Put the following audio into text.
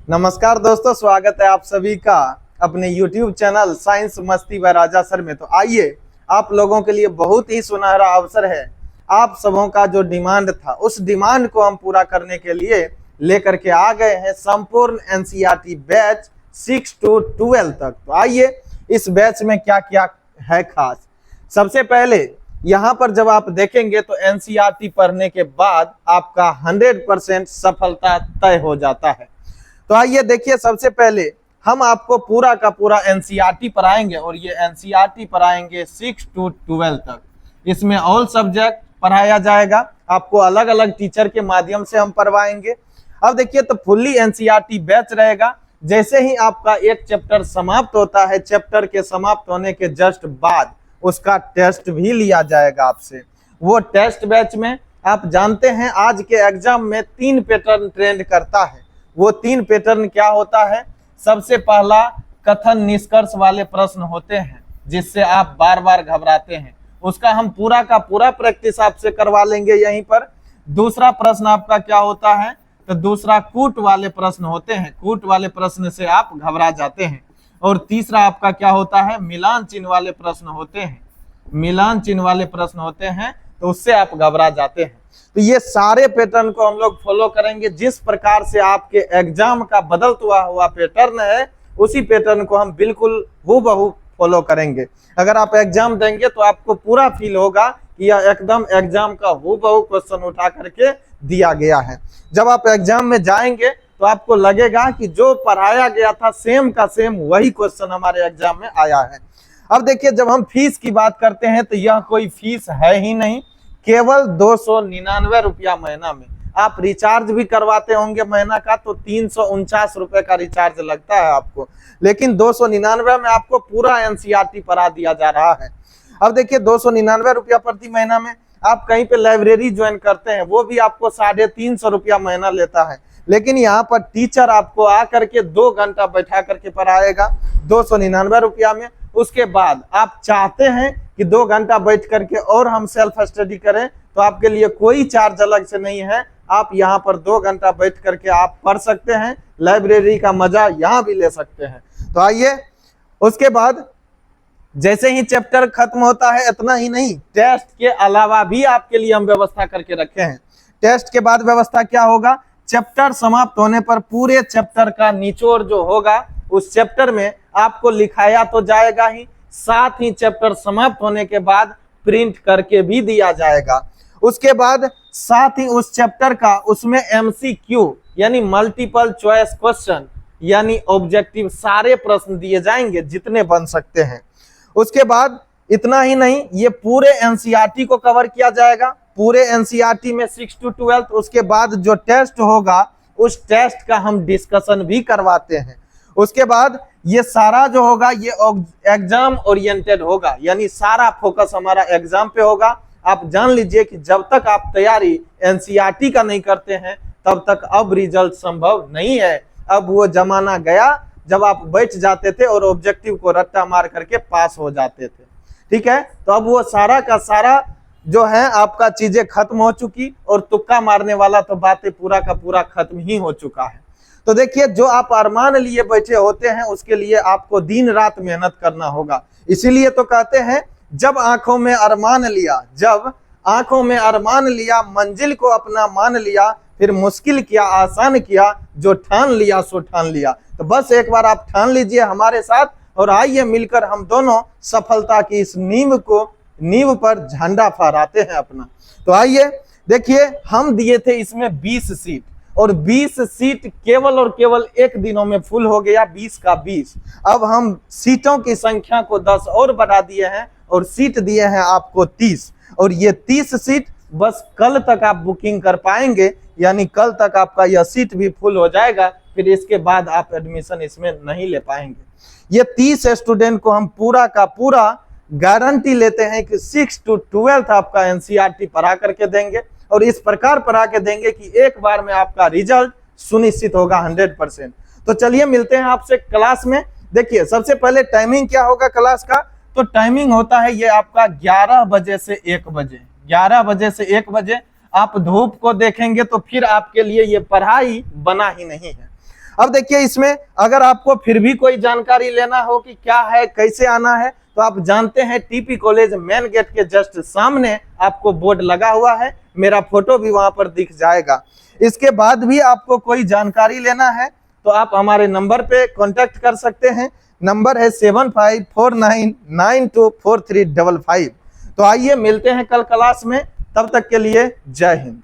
नमस्कार दोस्तों, स्वागत है आप सभी का अपने YouTube चैनल साइंस मस्ती व राजा सर में। तो आइए, आप लोगों के लिए बहुत ही सुनहरा अवसर है। आप सबों का जो डिमांड था, उस डिमांड को हम पूरा करने के लिए लेकर के आ गए हैं संपूर्ण एनसीईआरटी बैच 6 to 12 तक। तो आइए, इस बैच में क्या क्या है खास। सबसे पहले यहाँ पर जब आप देखेंगे तो एनसीईआरटी पढ़ने के बाद आपका 100% सफलता तय हो जाता है। तो आइए देखिए, सबसे पहले हम आपको पूरा का पूरा एनसीईआरटी पढ़ाएंगे और ये एनसीईआरटी पढ़ाएंगे 6 to 12 तक। इसमें ऑल सब्जेक्ट पढ़ाया जाएगा, आपको अलग अलग टीचर के माध्यम से हम पढ़वाएंगे। अब देखिए, तो फुल्ली एनसीईआरटी बैच रहेगा। जैसे ही आपका एक चैप्टर समाप्त होता है, चैप्टर के समाप्त होने के जस्ट बाद उसका टेस्ट भी लिया जाएगा आपसे। वो टेस्ट बैच में आप जानते हैं आज के एग्जाम में 3 पैटर्न ट्रेंड करता है। वो 3 पैटर्न क्या होता है? सबसे पहला कथन निष्कर्ष वाले प्रश्न होते हैं जिससे आप बार बार घबराते हैं, उसका हम पूरा का पूरा प्रैक्टिस आपसे करवा लेंगे यहीं पर। दूसरा प्रश्न आपका क्या होता है? तो दूसरा कूट वाले प्रश्न होते हैं, कूट वाले प्रश्न से आप घबरा जाते हैं। और तीसरा आपका क्या होता है? मिलान चिन्ह वाले प्रश्न होते हैं, मिलान चिन्ह वाले प्रश्न होते हैं, तो उससे आप घबरा जाते हैं। तो ये सारे पैटर्न को हम लोग फॉलो करेंगे। जिस प्रकार से आपके एग्जाम का बदलता हुआ पैटर्न है, उसी पैटर्न को हम बिल्कुल हूबहू फॉलो करेंगे। अगर आप एग्जाम देंगे तो आपको पूरा फील होगा कि यह एकदम एग्जाम का हूबहू क्वेश्चन उठा करके दिया गया है। जब आप एग्जाम में जाएंगे तो आपको लगेगा कि जो पढ़ाया गया था सेम का सेम वही क्वेश्चन हमारे एग्जाम में आया है। अब देखिए, जब हम फीस की बात करते हैं तो यह कोई फीस है ही नहीं, केवल 299 रुपया महीना में। आप रिचार्ज भी करवाते होंगे महीना का तो 349 रुपए का रिचार्ज लगता है आपको, लेकिन 299 में आपको पूरा एनसीईआरटी पढ़ा दिया जा रहा है। अब देखिए, 299 रुपया प्रति महीना में आप कहीं पे लाइब्रेरी ज्वाइन करते हैं, वो भी आपको 350 रुपया महीना लेता है, लेकिन यहाँ पर टीचर आपको आकर के 2 घंटा बैठा करके पढ़ाएगा 299 रुपया में। उसके बाद आप चाहते हैं कि 2 घंटा बैठ करके और हम सेल्फ स्टडी करें, तो आपके लिए कोई चार्ज अलग से नहीं है। आप यहाँ पर 2 घंटा बैठ करके आप पढ़ सकते हैं, लाइब्रेरी का मजा यहाँ भी ले सकते हैं। तो आइए, उसके बाद जैसे ही चैप्टर खत्म होता है, इतना ही नहीं, टेस्ट के अलावा भी आपके लिए हम व्यवस्था करके रखे हैं। टेस्ट के बाद व्यवस्था क्या होगा? चैप्टर समाप्त होने पर पूरे चैप्टर का निचोड़ जो होगा उस चैप्टर में आपको लिखाया तो जाएगा ही, साथ ही चैप्टर समाप्त होने के बाद प्रिंट करके भी दिया जाएगा। उसके बाद साथ ही उस चैप्टर का उसमें एमसीक्यू यानी मल्टीपल चॉइस क्वेश्चन यानी ऑब्जेक्टिव सारे प्रश्न दिए जाएंगे जितने बन सकते हैं। उसके बाद इतना ही नहीं, ये पूरे एनसीईआरटी को कवर किया जाएगा, पूरे एनसीईआरटी में 6 to 12। उसके बाद जो टेस्ट होगा उस टेस्ट का हम डिस्कशन भी करवाते हैं। उसके बाद ये सारा जो होगा ये एग्जाम ओरिएंटेड होगा, यानी सारा फोकस हमारा एग्जाम पे होगा। आप जान लीजिए कि जब तक आप तैयारी एनसीईआरटी का नहीं करते हैं तब तक अब रिजल्ट संभव नहीं है। अब वो जमाना गया जब आप बैठ जाते थे और ऑब्जेक्टिव को रट्टा मार करके पास हो जाते थे, ठीक है। तो अब वो सारा का सारा जो है आपका चीजें खत्म हो चुकी, और तुक्का मारने वाला तो बातें पूरा का पूरा खत्म ही हो चुका है। तो देखिए, जो आप अरमान लिए बैठे होते हैं उसके लिए आपको दिन रात मेहनत करना होगा। इसीलिए तो कहते हैं, जब आंखों में अरमान लिया, जब आंखों में अरमान लिया, मंजिल को अपना मान लिया, फिर मुश्किल किया आसान किया, जो ठान लिया सो ठान लिया। तो बस एक बार आप ठान लीजिए हमारे साथ, और आइए मिलकर हम दोनों सफलता की इस नींव पर झंडा फहराते हैं अपना। तो आइए देखिए, हम दिए थे इसमें 20 सीट, और 20 सीट केवल और केवल 1 दिनों में फुल हो गया, 20 का 20। अब हम सीटों की संख्या को 10 और बढ़ा दिए हैं और सीट दिए हैं आपको 30, और ये 30 सीट बस कल तक आप बुकिंग कर पाएंगे, यानी कल तक आपका यह सीट भी फुल हो जाएगा। फिर इसके बाद आप एडमिशन इसमें नहीं ले पाएंगे। ये 30 स्टूडेंट को हम पूरा का पूरा गारंटी लेते हैं कि 6 to 12 आपका एनसीईआरटी पढ़ा करके देंगे, और इस प्रकार पढ़ा के देंगे कि एक बार में आपका रिजल्ट सुनिश्चित होगा 100%। तो चलिए मिलते हैं आपसे क्लास में। देखिए, सबसे पहले टाइमिंग क्या होगा क्लास का? तो टाइमिंग होता है ये आपका 11 बजे से 1 बजे, 11 बजे से 1 बजे। आप धूप को देखेंगे तो फिर आपके लिए ये पढ़ाई बना ही नहीं है। अब देखिए इसमें अगर आपको फिर भी कोई जानकारी लेना हो कि क्या है, कैसे आना है, तो आप जानते हैं टीपी कॉलेज मेन गेट के जस्ट सामने आपको बोर्ड लगा हुआ है, मेरा फोटो भी वहां पर दिख जाएगा। इसके बाद भी आपको कोई जानकारी लेना है तो आप हमारे नंबर पे कांटेक्ट कर सकते हैं। नंबर है 7549924355। तो आइए मिलते हैं कल क्लास में, तब तक के लिए जय हिंद।